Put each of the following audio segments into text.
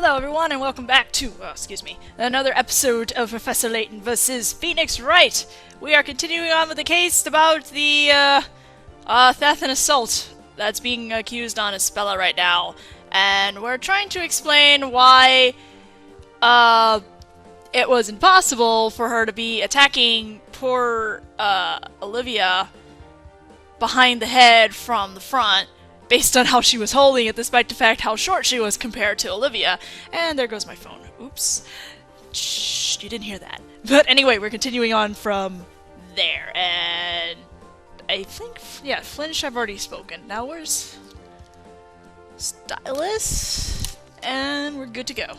Hello everyone and welcome back to, another episode of Professor Layton vs. Phoenix Wright. We are continuing on with the case about the, theft and assault that's being accused on Isabella right now. And we're trying to explain why, it was impossible for her to be attacking poor, Olivia behind the head from the front, based on how she was holding it, despite the fact how short she was compared to Olivia. And there goes my phone. Oops. Shh, you didn't hear that. But anyway, we're continuing on from there. And I think, yeah, Flinch I've already spoken. Now where's Stylus? And we're good to go.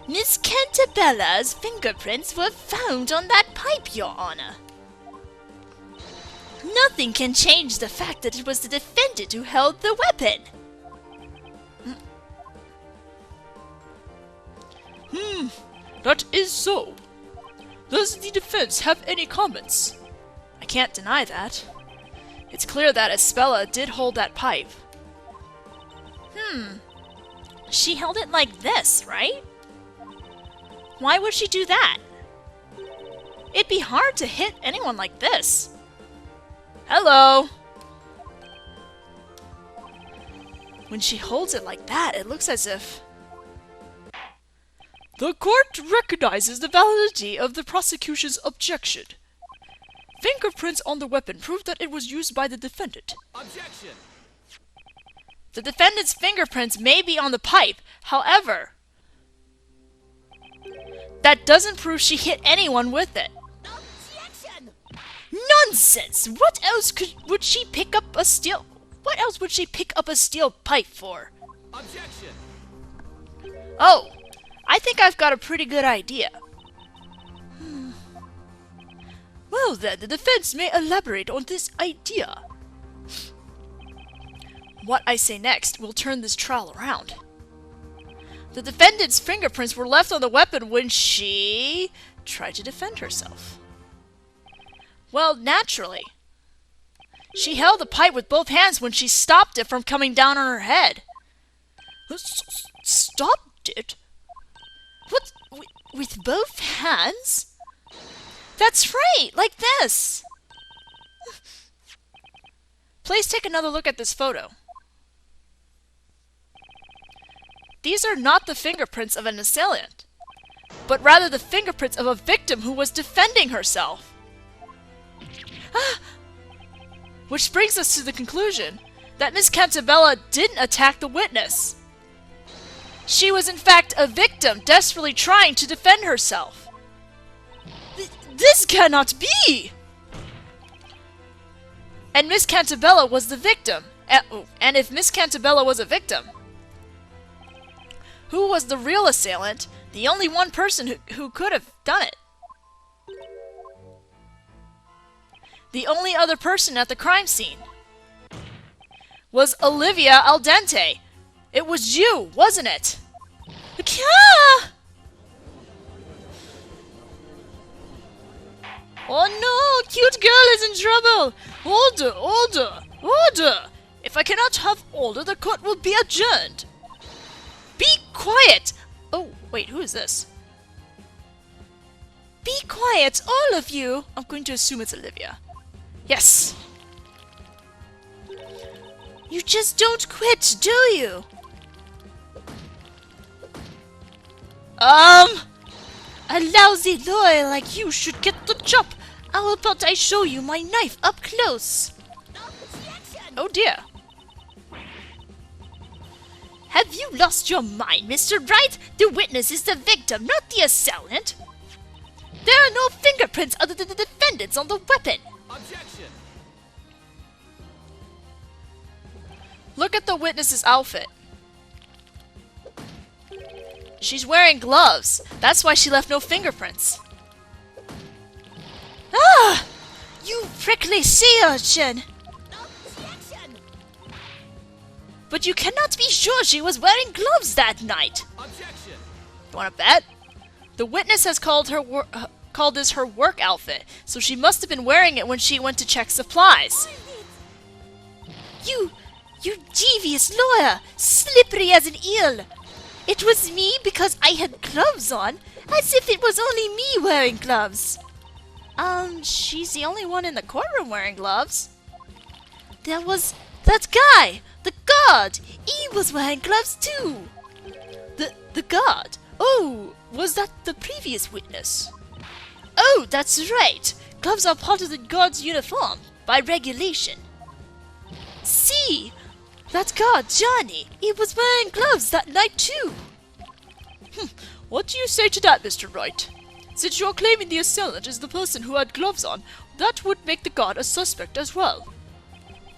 Miss Cantabella's fingerprints were found on that pipe, Your Honor. Nothing can change the fact that it was the defendant who held the weapon. That is so. Does the defense have any comments? I can't deny that. It's clear that Isabella did hold that pipe. She held it like this, right? Why would she do that? It'd be hard to hit anyone like this. Hello! When she holds it like that, it looks as if... The court recognizes the validity of the prosecution's objection. Fingerprints on the weapon prove that it was used by the defendant. Objection! The defendant's fingerprints may be on the pipe, however, that doesn't prove she hit anyone with it. Objection! Nonsense! What else would she pick up a steel pipe for? Objection! Oh, I think I've got a pretty good idea. Well then, the defense may elaborate on this idea. What I say next will turn this trial around. The defendant's fingerprints were left on the weapon when she tried to defend herself. Well, naturally. She held the pipe with both hands when she stopped it from coming down on her head. Stopped it? What? With both hands? That's right, like this. Please take another look at this photo. These are not the fingerprints of an assailant, but rather the fingerprints of a victim who was defending herself. Which brings us to the conclusion that Miss Cantabella didn't attack the witness. She was in fact a victim desperately trying to defend herself. This cannot be! And Miss Cantabella was the victim. And if Miss Cantabella was a victim, who was the real assailant? The only one person who could have done it. The only other person at the crime scene was Olivia Al Dente. It was you, wasn't it? Oh no, cute girl is in trouble. Order, order, order. If I cannot have order, the court will be adjourned. Be quiet! Oh, wait, who is this? Be quiet, all of you! I'm going to assume it's Olivia. Yes! You just don't quit, do you? A lousy lawyer like you should get the job. How about I show you my knife up close? Objection! Oh dear. Have you lost your mind, Mr. Wright? The witness is the victim, not the assailant. There are no fingerprints other than the defendant's on the weapon. Objection! Look at the witness's outfit. She's wearing gloves. That's why she left no fingerprints. Ah! You prickly sea urchin! Objection! But you cannot be sure she was wearing gloves that night. Objection! You wanna bet? The witness has called this her work outfit, so she must have been wearing it when she went to check supplies. You devious lawyer! Slippery as an eel! It was me because I had gloves on, as if it was only me wearing gloves. She's the only one in the courtroom wearing gloves. There was that guy, the guard. He was wearing gloves too. The guard? Oh, was that the previous witness? Oh, that's right. Gloves are part of the guard's uniform, by regulation. See, that guard, Johnny, he was wearing gloves that night too. What do you say to that, Mr. Wright? Since you're claiming the assailant is the person who had gloves on, that would make the guard a suspect as well.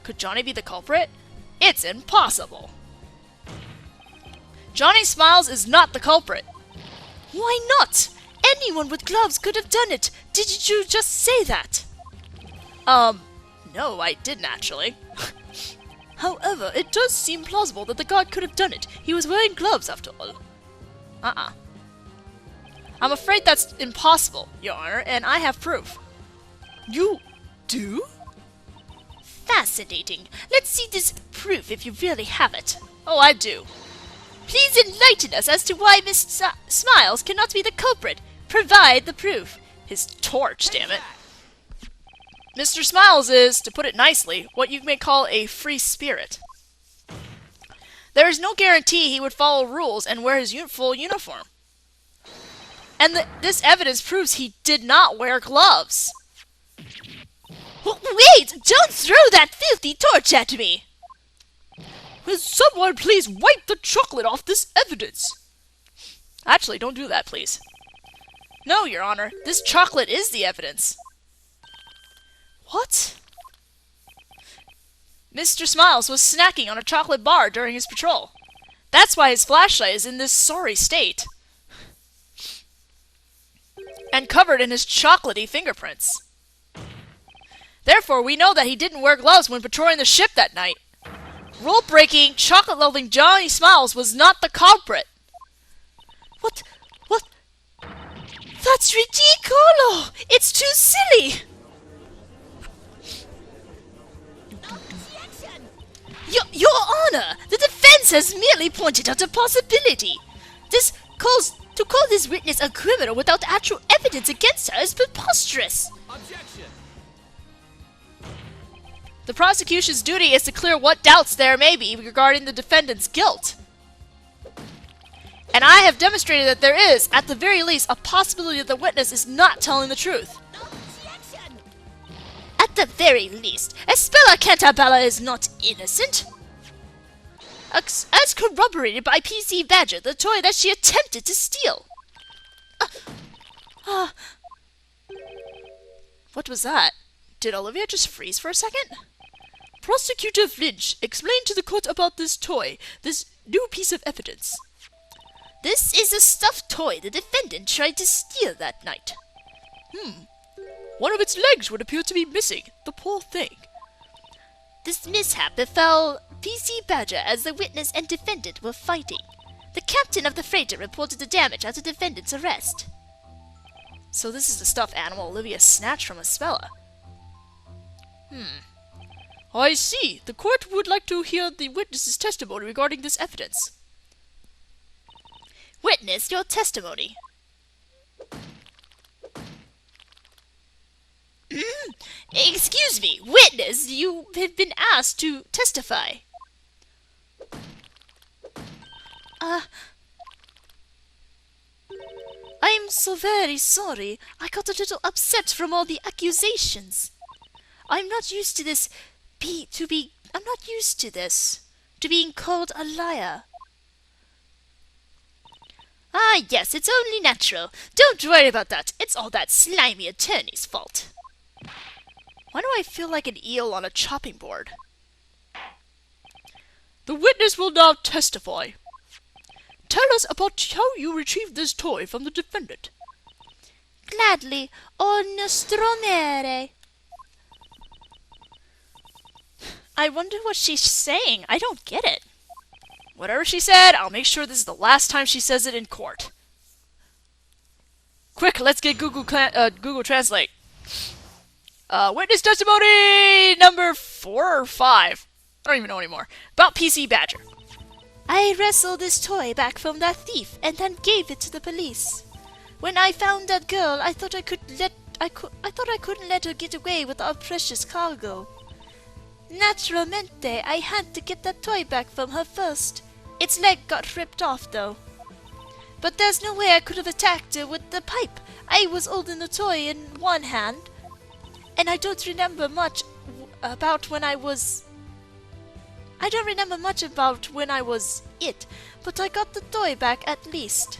Could Johnny be the culprit? It's impossible. Johnny Smiles is not the culprit. Why not? Anyone with gloves could have done it. Didn't you just say that? No, I didn't actually. However, it does seem plausible that the guard could have done it. He was wearing gloves after all. I'm afraid that's impossible, Your Honor, and I have proof. You do? Fascinating. Let's see this proof if you really have it. Oh, I do. Please enlighten us as to why Miss Smiles cannot be the culprit. Provide the proof. His torch, damn it. Mr. Smiles is, to put it nicely, what you may call a free spirit. There is no guarantee he would follow rules and wear his full uniform. And this evidence proves he did not wear gloves. Wait! Don't throw that filthy torch at me! Will someone please wipe the chocolate off this evidence? Actually, don't do that, please. No, Your Honor, this chocolate is the evidence. What? Mr. Smiles was snacking on a chocolate bar during his patrol. That's why his flashlight is in this sorry state. And covered in his chocolatey fingerprints. Therefore, we know that he didn't wear gloves when patrolling the ship that night. Rule-breaking, chocolate-loving Johnny Smiles was not the culprit. What? That's ridicolo! It's too silly! Your Honor, the defense has merely pointed out a possibility. To call this witness a criminal without actual evidence against her is preposterous. Objection! The prosecution's duty is to clear what doubts there may be regarding the defendant's guilt. And I have demonstrated that there is, at the very least, a possibility that the witness is not telling the truth. Objection! At the very least, Espella Cantabella is not innocent. As corroborated by PC Badger, the toy that she attempted to steal. What was that? Did Olivia just freeze for a second? Prosecutor Lynch, explain to the court about this toy, this new piece of evidence. This is a stuffed toy the defendant tried to steal that night. One of its legs would appear to be missing. The poor thing. This mishap befell PC Badger as the witness and defendant were fighting. The captain of the freighter reported the damage after the defendant's arrest. So this is the stuffed animal Olivia snatched from Espella. I see. The court would like to hear the witness's testimony regarding this evidence. Witness, your testimony. Excuse me, witness, you have been asked to testify. I'm so very sorry. I got a little upset from all the accusations. I'm not used to this. I'm not used to this. To being called a liar. Ah, yes, it's only natural. Don't worry about that. It's all that slimy attorney's fault. Why do I feel like an eel on a chopping board? The witness will now testify. Tell us about how you retrieved this toy from the defendant. Gladly, o nostromere. I wonder what she's saying. I don't get it. Whatever she said, I'll make sure this is the last time she says it in court. Quick, let's get Google Translate. Witness testimony number 4 or 5. I don't even know anymore. About PC Badger. I wrestled this toy back from that thief and then gave it to the police. When I found that girl, I thought I couldn't let her get away with our precious cargo. Naturalmente, I had to get that toy back from her first. Its leg got ripped off, though. But there's no way I could have attacked her with the pipe. I was holding the toy in one hand, and I don't remember much about when I was it, but I got the toy back at least.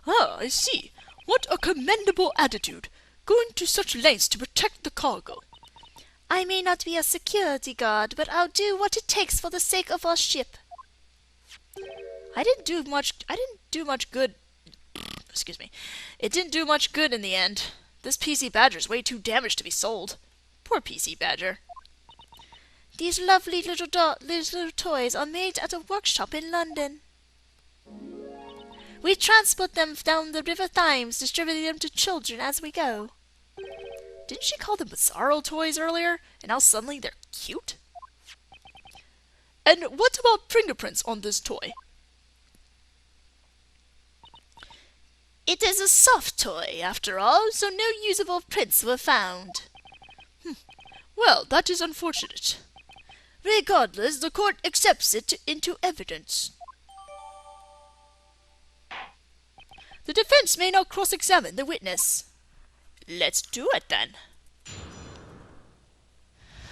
Ah, I see. What a commendable attitude. Going to such lengths to protect the cargo. I may not be a security guard, but I'll do what it takes for the sake of our ship. I didn't do much good. Excuse me. It didn't do much good in the end. This PC Badger's way too damaged to be sold. Poor PC Badger. These lovely little toys are made at a workshop in London. We transport them down the River Thames, distributing them to children as we go. Didn't she call them bizarro toys earlier? And now suddenly they're cute? And what about fingerprints on this toy? It is a soft toy, after all, so no usable prints were found. Well, that is unfortunate. Regardless, the court accepts it into evidence. The defense may now cross-examine the witness. Let's do it then.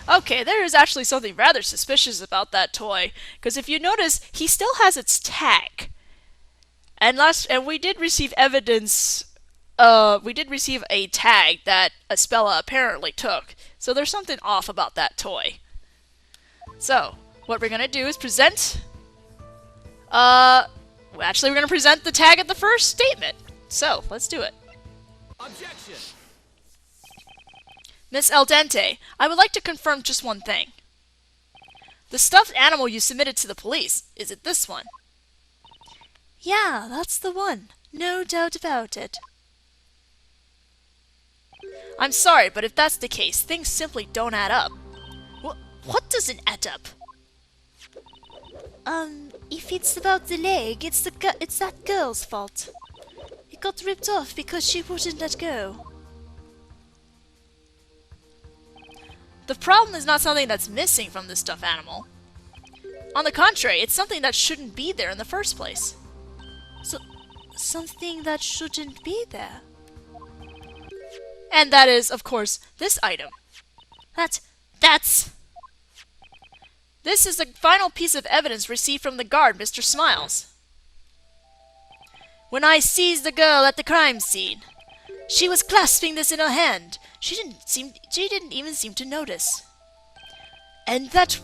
Okay, there is actually something rather suspicious about that toy, because if you notice, he still has its tag. And we did receive evidence. We did receive a tag that Aspella apparently took. So there's something off about that toy. So what we're gonna do is present. Actually, we're gonna present the tag at the first statement. So let's do it. Objection. Miss El Dente, I would like to confirm just one thing. The stuffed animal you submitted to the police, is it this one? Yeah, that's the one. No doubt about it. I'm sorry, but if that's the case, things simply don't add up. What doesn't add up? If it's about the leg, it's that girl's fault. It got ripped off because she wouldn't let go. The problem is not something that's missing from this stuffed animal. On the contrary, it's something that shouldn't be there in the first place. So, something that shouldn't be there? And that is, of course, this item. That's... This is the final piece of evidence received from the guard, Mr. Smiles. When I seized the girl at the crime scene, she was clasping this in her hand. She didn't even seem to notice. And what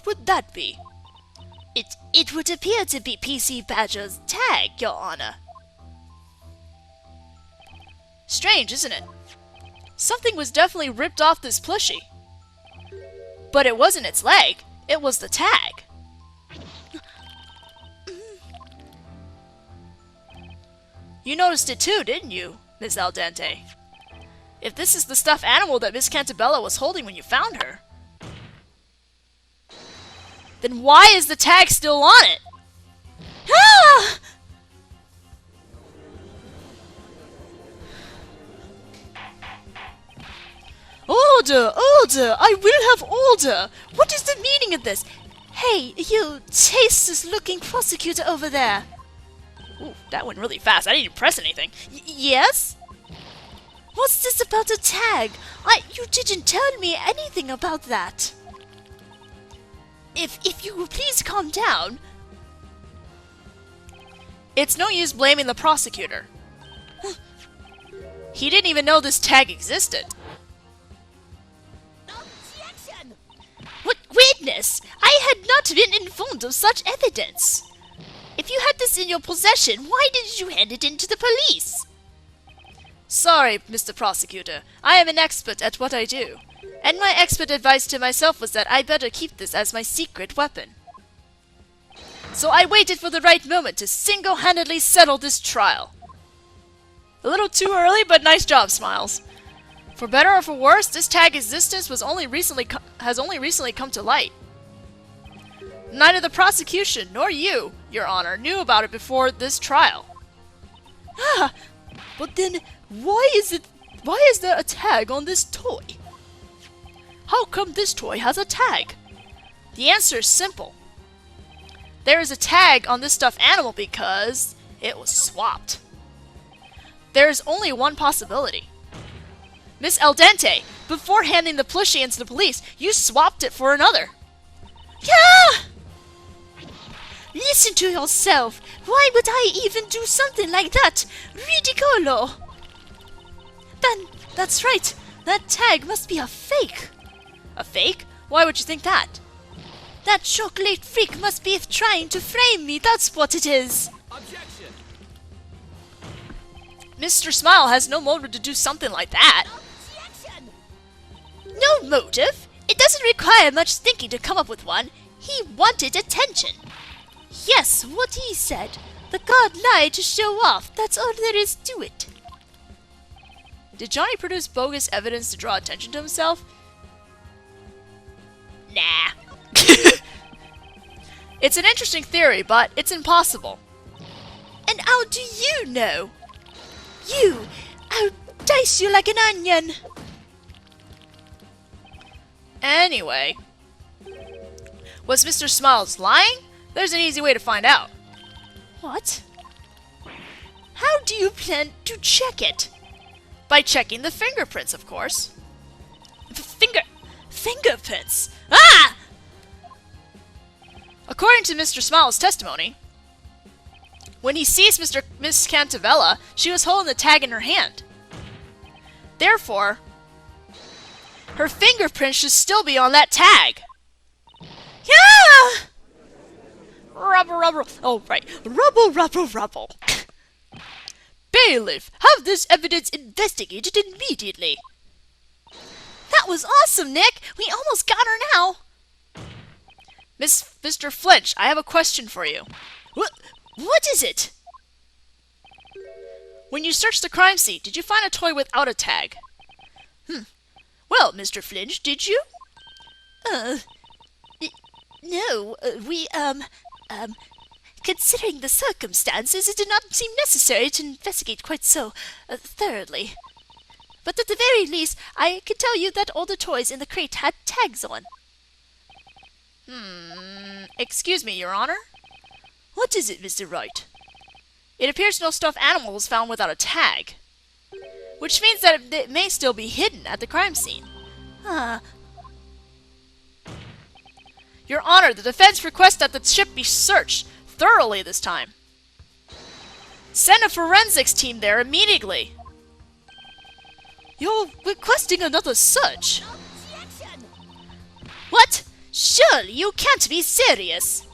would that be? It would appear to be PC Badger's tag, Your Honor. Strange, isn't it? Something was definitely ripped off this plushie. But it wasn't its leg, it was the tag. You noticed it too, didn't you, Miss Al Dente? If this is the stuffed animal that Miss Cantabella was holding when you found her, then why is the tag still on it? Ah! Order! Order! I will have order! What is the meaning of this? Hey, you tasteless-looking prosecutor over there! Ooh, that went really fast. I didn't even press anything. Yes? What's this about a tag? You didn't tell me anything about that. If you will please calm down. It's no use blaming the prosecutor. He didn't even know this tag existed. Objection! What witness? I had not been informed of such evidence. If you had this in your possession, why didn't you hand it in to the police? Sorry, Mr. Prosecutor. I am an expert at what I do. And my expert advice to myself was that I better keep this as my secret weapon. So I waited for the right moment to single-handedly settle this trial. A little too early, but nice job, Smiles. For better or for worse, this tag's existence has only recently come to light. Neither the prosecution nor you, Your Honor, knew about it before this trial. Ah, but then why is there a tag on this toy? How come this toy has a tag? The answer is simple. There is a tag on this stuffed animal because it was swapped. There is only one possibility. Miss El Dente, before handing the plushie into the police, you swapped it for another. Yeah! Listen to yourself. Why would I even do something like that? Ridicolo! Then, that's right. That tag must be a fake. A fake? Why would you think that? That chocolate freak must be trying to frame me, that's what it is. Objection! Mr. Smile has no motive to do something like that. Objection! No motive? It doesn't require much thinking to come up with one. He wanted attention. Yes, what he said. The god lied to show off, that's all there is to it. Did Johnny produce bogus evidence to draw attention to himself? Nah. It's an interesting theory, but it's impossible. And how do you know? I'll dice you like an onion. Anyway, was Mr. Smiles lying? There's an easy way to find out. What? How do you plan to check it? By checking the fingerprints, of course. Fingerprints? Ah! According to Mr. Smiles' testimony, when he sees Miss Cantavella, she was holding the tag in her hand. Therefore, her fingerprints should still be on that tag. Yeah! Rubble. Oh, right. Rubble. Bailiff, have this evidence investigated immediately. That was awesome, Nick. We almost got her now. Mr. Flinch, I have a question for you. What is it? When you searched the crime scene, did you find a toy without a tag? Well, Mr. Flinch, did you? No, considering the circumstances, it did not seem necessary to investigate quite so thoroughly. But at the very least, I can tell you that all the toys in the crate had tags on. Excuse me, Your Honor? What is it, Mr. Wright? It appears no stuffed animal was found without a tag, which means that it may still be hidden at the crime scene. Your Honor, the defense requests that the ship be searched thoroughly this time. Send a forensics team there immediately. You're requesting another search? Objection! What? Surely you can't be serious.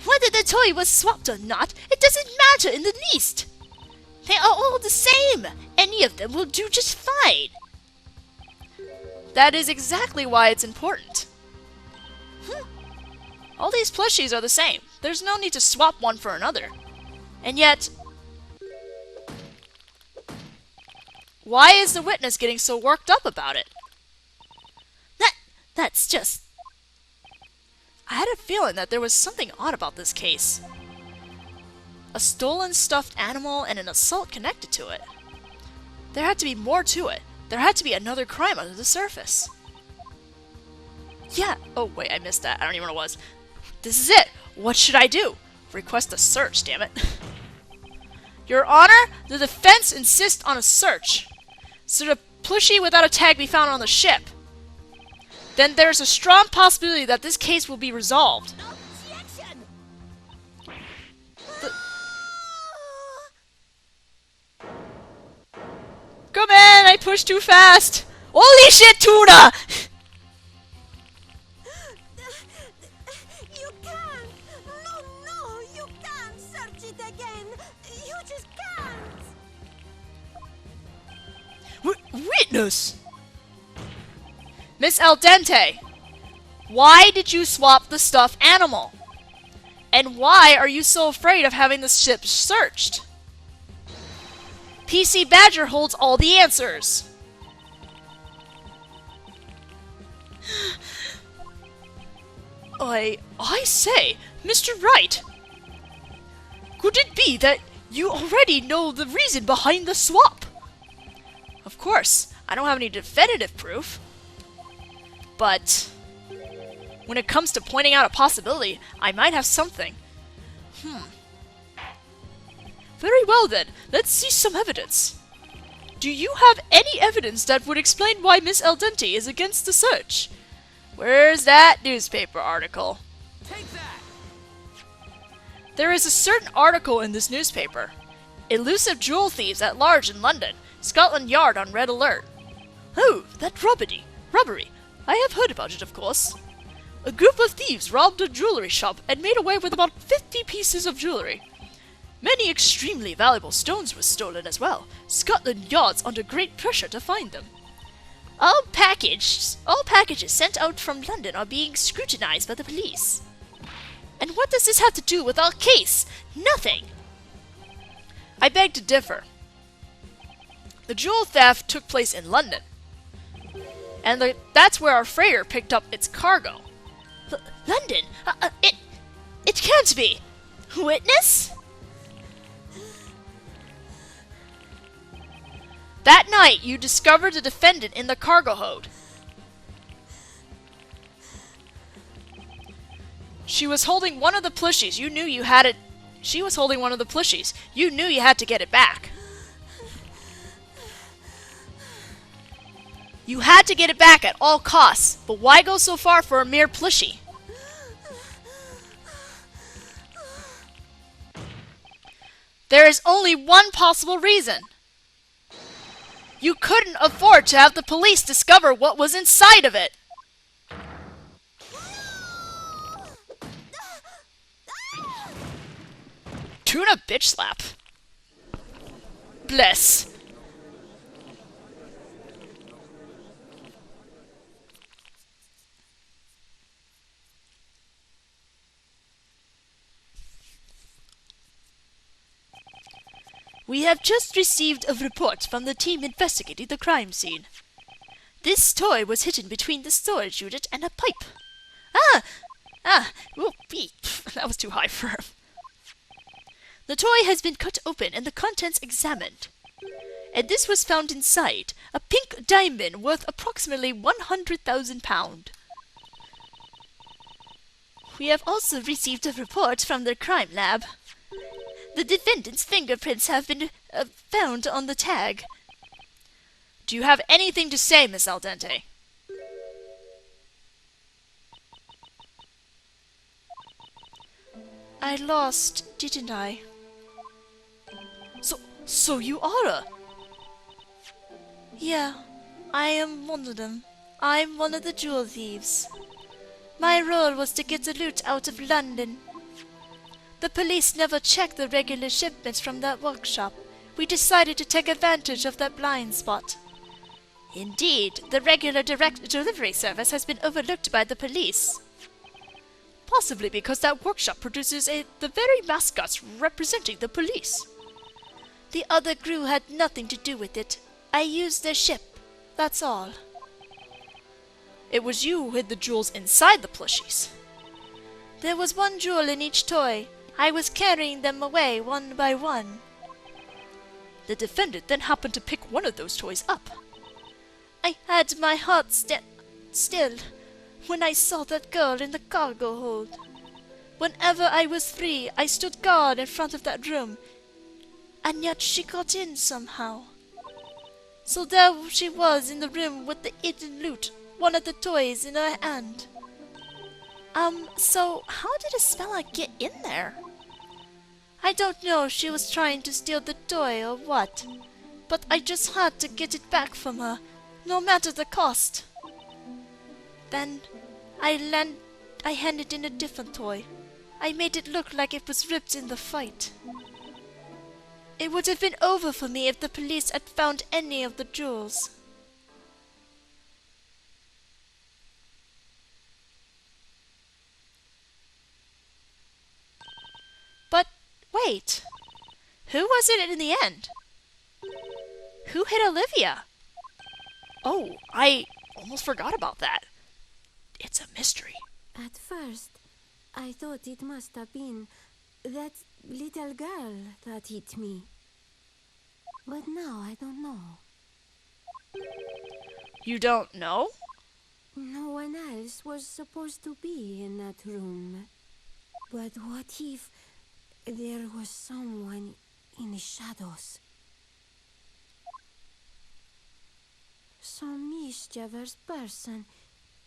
Whether the toy was swapped or not, it doesn't matter in the least. They are all the same. Any of them will do just fine. That is exactly why it's important. All these plushies are the same. There's no need to swap one for another. And yet, why is the witness getting so worked up about it? That's just... I had a feeling that there was something odd about this case. A stolen stuffed animal and an assault connected to it. There had to be more to it. There had to be another crime under the surface. Yeah. Oh, wait, I missed that. I don't even know what it was. This is it. What should I do? Request a search, damn it. Your Honor, the defense insists on a search. Should a plushie without a tag be found on the ship? Then there's a strong possibility that this case will be resolved. Objection! Come in! I pushed too fast! Holy shit, Tuna! You can't! No, you can't search it again! You just can't! Witness! Miss El Dente, why did you swap the stuffed animal? And why are you so afraid of having the ship searched? PC Badger holds all the answers. I say, Mr. Wright, could it be that you already know the reason behind the swap? Of course, I don't have any definitive proof. But when it comes to pointing out a possibility, I might have something. Very well then, let's see some evidence. Do you have any evidence that would explain why Miss Al Dente is against the search? Where's that newspaper article? Take that! There is a certain article in this newspaper. Elusive jewel thieves at large in London. Scotland Yard on red alert. Oh, that robbery. I have heard about it, of course. A group of thieves robbed a jewelry shop and made away with about 50 pieces of jewelry. Many extremely valuable stones were stolen as well. Scotland Yard's under great pressure to find them. All packages sent out from London are being scrutinized by the police. And what does this have to do with our case? Nothing! I beg to differ. The jewel theft took place in London. And that's where our freighter picked up its cargo. London? It can't be! Witness? That night, you discovered the defendant in the cargo hold. She was holding one of the plushies. You knew you had it. She was holding one of the plushies. You knew you had to get it back. You had to get it back at all costs, but why go so far for a mere plushie? There is only one possible reason. You couldn't afford to have the police discover what was inside of it. Tuna bitch slap. Bless. We have just received a report from the team investigating the crime scene. This toy was hidden between the storage unit and a pipe. That was too high for her. The toy has been cut open and the contents examined. And this was found inside, a pink diamond worth approximately £100,000. We have also received a report from the crime lab. The defendant's fingerprints have been found on the tag. Do you have anything to say, Miss Al Dente? I lost, didn't I? So you are a... Yeah, I am one of them. I'm one of the jewel thieves. My role was to get the loot out of London. The police never checked the regular shipments from that workshop. We decided to take advantage of that blind spot. Indeed, the regular direct delivery service has been overlooked by the police. Possibly because that workshop produces the very mascots representing the police. The other crew had nothing to do with it. I used their ship, that's all. It was you who hid the jewels inside the plushies. There was one jewel in each toy. I was carrying them away one by one. The defendant then happened to pick one of those toys up. I had my heart still when I saw that girl in the cargo hold. Whenever I was free, I stood guard in front of that room, and yet she got in somehow. So there she was in the room with the hidden loot, one of the toys in her hand. So how did Isabella get in there? I don't know if she was trying to steal the toy or what, but I just had to get it back from her, no matter the cost. Then I handed in a different toy. I made it look like it was ripped in the fight. It would have been over for me if the police had found any of the jewels. But wait, who was it in the end? Who hit Olivia? Oh, I almost forgot about that. it's a mystery. At first, I thought it must have been that little girl that hit me. But now I don't know. You don't know? No one else was supposed to be in that room. But what if there was someone in the shadows? Some mischievous person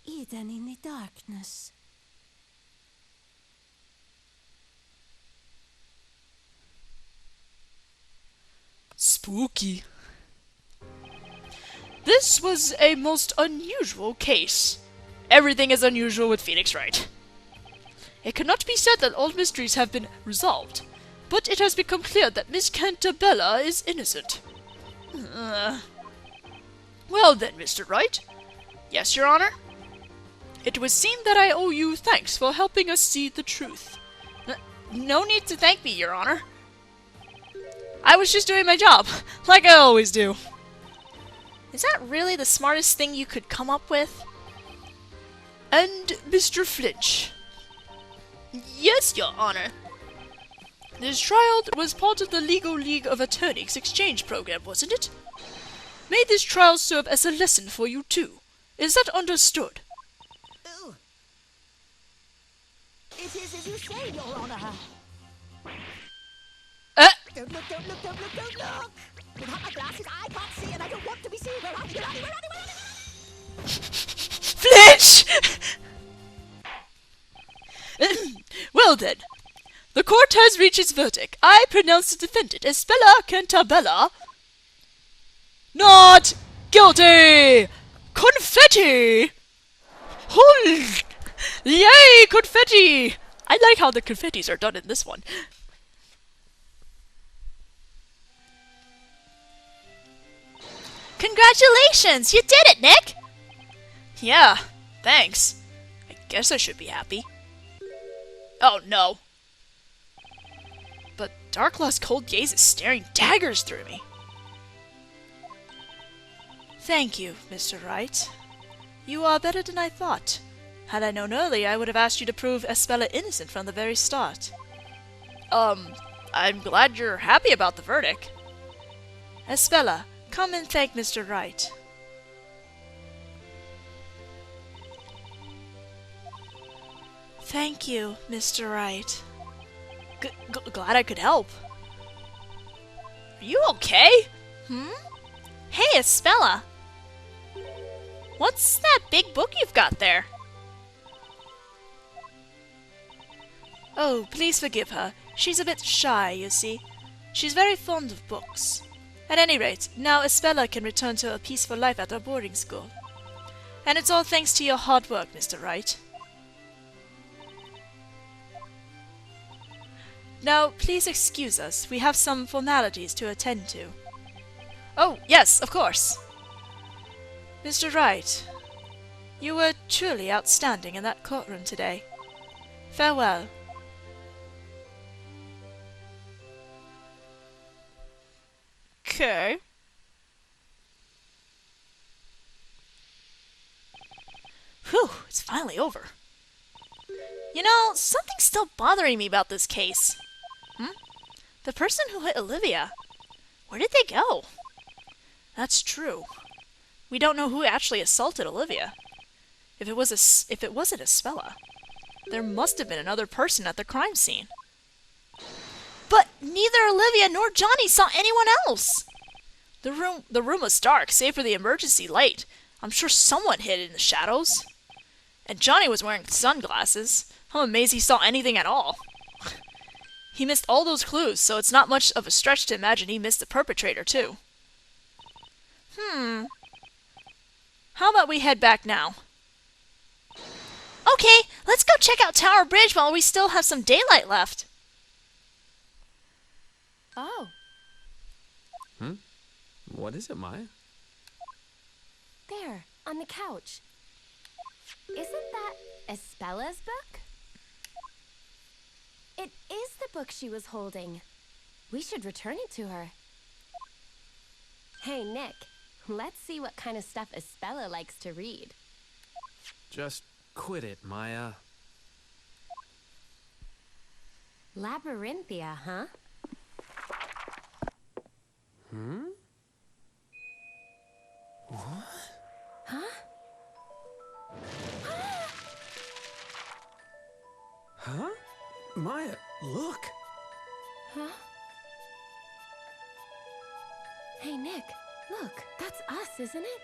hidden in the darkness. Spooky. This was a most unusual case. Everything is unusual with Phoenix Wright. It cannot be said that all mysteries have been resolved, but it has become clear that Miss Cantabella is innocent. Well then, Mr. Wright. Yes, Your Honor? It would seem that I owe you thanks for helping us see the truth. No need to thank me, Your Honor. I was just doing my job, like I always do. Is that really the smartest thing you could come up with? And Mr. Flinch. Yes, Your Honor. This trial was part of the Legal League of Attorneys exchange program, wasn't it? May this trial serve as a lesson for you too. Is that understood? Ooh. It is as you say, Your Honor. Don't look, don't look, don't look, don't look! Without my glasses, I can't see, and I don't want to be seen. Where are you? Where are you? Where are you? Where are you? Flinch! Well then, the court has reached its verdict. I pronounce the defendant, Espella Cantabella, not guilty! Confetti! Yay, confetti! I like how the confettis are done in this one. Congratulations! You did it, Nick! Yeah, thanks. I guess I should be happy. Oh no. But Darklaw's cold gaze is staring daggers through me. Thank you, Mr. Wright. You are better than I thought. Had I known earlier, I would have asked you to prove Espella innocent from the very start. I'm glad you're happy about the verdict. Espella, come and thank Mr. Wright. Thank you, Mr. Wright. Glad I could help. Are you okay? Hey, Espella! What's that big book you've got there? Oh, please forgive her. She's a bit shy, you see. She's very fond of books. At any rate, now Espella can return to a peaceful life at our boarding school. And it's all thanks to your hard work, Mr. Wright. Now, please excuse us. We have some formalities to attend to. Oh, yes, of course. Mr. Wright, you were truly outstanding in that courtroom today. Farewell. Okay. Whew, it's finally over. You know, something's still bothering me about this case. The person who hit Olivia. Where did they go? That's true. We don't know who actually assaulted Olivia. If it wasn't Espella, there must have been another person at the crime scene. But neither Olivia nor Johnny saw anyone else. The room was dark, save for the emergency light. I'm sure someone hid in the shadows. And Johnny was wearing sunglasses. I'm amazed he saw anything at all. He missed all those clues, so it's not much of a stretch to imagine he missed the perpetrator, too. How about we head back now? Okay, let's go check out Tower Bridge while we still have some daylight left. Oh. What is it, Maya? There, on the couch. Isn't that Espella's book? It is the book she was holding. We should return it to her. Hey, Nick, let's see what kind of stuff Espella likes to read. Just Quit it, Maya. Labyrinthia, huh? Hmm? Huh? Maya, look! Huh? Hey, Nick, look, that's us, isn't it?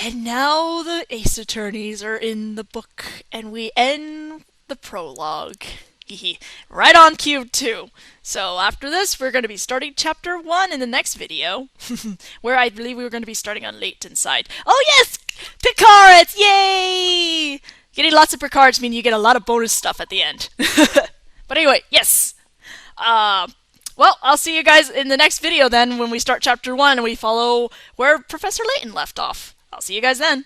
And now the Ace Attorneys are in the book, and we end the prologue. Right on cue, too. So after this, we're going to be starting Chapter 1 in the next video, where I believe we were going to be starting on Layton's side. Oh yes! Picards! Yay! Getting lots of Picards mean you get a lot of bonus stuff at the end. But anyway, yes! Well, I'll see you guys in the next video then, when we start Chapter 1 and we follow where Professor Layton left off. I'll see you guys then.